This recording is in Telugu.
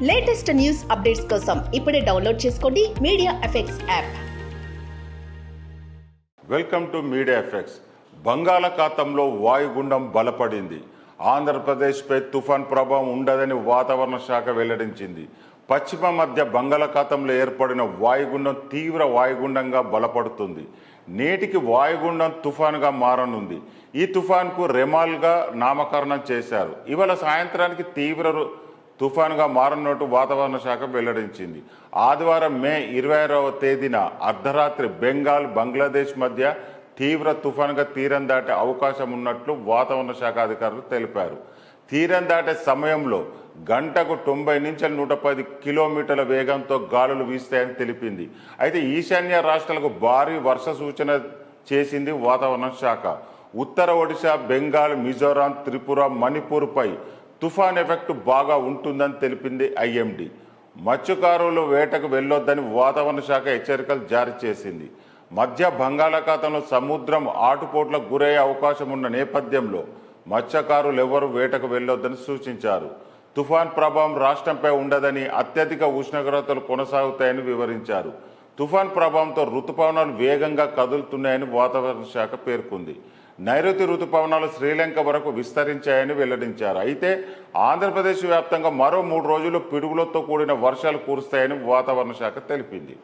లేటెస్ట్ న్యూస్ అప్డేట్స్ కోసం ఇప్పుడే డౌన్లోడ్ చేసుకోండి media effects app. Welcome to media effects. బంగాళాఖాతంలో వాయుగుండం బలపడింది. ఆంధ్రప్రదేశ్పై తుఫాన్ ప్రభావం ఉండదని వాతావరణ శాఖ వెల్లడించింది. పశ్చిమ మధ్య బంగాళాఖాతంలో ఏర్పడిన వాయుగుండం తీవ్ర వాయుగుండంగా బలపడుతుంది. నేటికి వాయుగుండం తుఫాన్గా మారనుంది. ఈ తుఫాన్కు రెమాల్గా నామకరణం చేశారు. ఇవాళ సాయంత్రానికి తీవ్ర తుఫాన్గా మారనున్నట్టు వాతావరణ శాఖ వెల్లడించింది. ఆదివారం మే 26వ తేదీన అర్ధరాత్రి బెంగాల్, బంగ్లాదేశ్ మధ్య తీవ్ర తుఫాన్గా తీరం దాటే అవకాశం ఉన్నట్లు వాతావరణ శాఖ అధికారులు తెలిపారు. తీరం దాటే సమయంలో గంటకు 90 నుంచి 110 కిలోమీటర్ల వేగంతో గాలులు వీస్తాయని తెలిపింది. అయితే ఈశాన్య రాష్ట్రాలకు భారీ వర్ష సూచన చేసింది వాతావరణ శాఖ. ఉత్తర ఒడిశా, బెంగాల్, మిజోరాం, త్రిపుర, మణిపూర్పై తుఫాన్ ఎఫెక్ట్ బాగా ఉంటుందని తెలిపింది ఐఎండీ. మత్స్యకారులు వేటకు వెళ్లొద్దని వాతావరణ శాఖ హెచ్చరికలు జారీ చేసింది. మధ్య బంగాళాఖాతంలో సముద్రం ఆటుపోట్లకు గురయ్యే అవకాశం ఉన్న నేపథ్యంలో మత్స్యకారులు ఎవరూ వేటకు వెళ్లొద్దని సూచించారు. తుఫాన్ ప్రభావం రాష్ట్రంపై ఉండదని, అత్యధిక ఉష్ణోగ్రతలు కొనసాగుతాయని వివరించారు. తుఫాన్ ప్రభావంతో రుతుపవనాలు వేగంగా కదులుతున్నాయని వాతావరణ శాఖ పేర్కొంది. నైరుతి రుతుపవనాలు శ్రీలంక వరకు విస్తరించాయని వెల్లడించారు. అయితే ఆంధ్రప్రదేశ్ వ్యాప్తంగా మరో 3 రోజులు పిడుగులతో కూడిన వర్షాలు కురుస్తాయని వాతావరణ శాఖ తెలిపింది.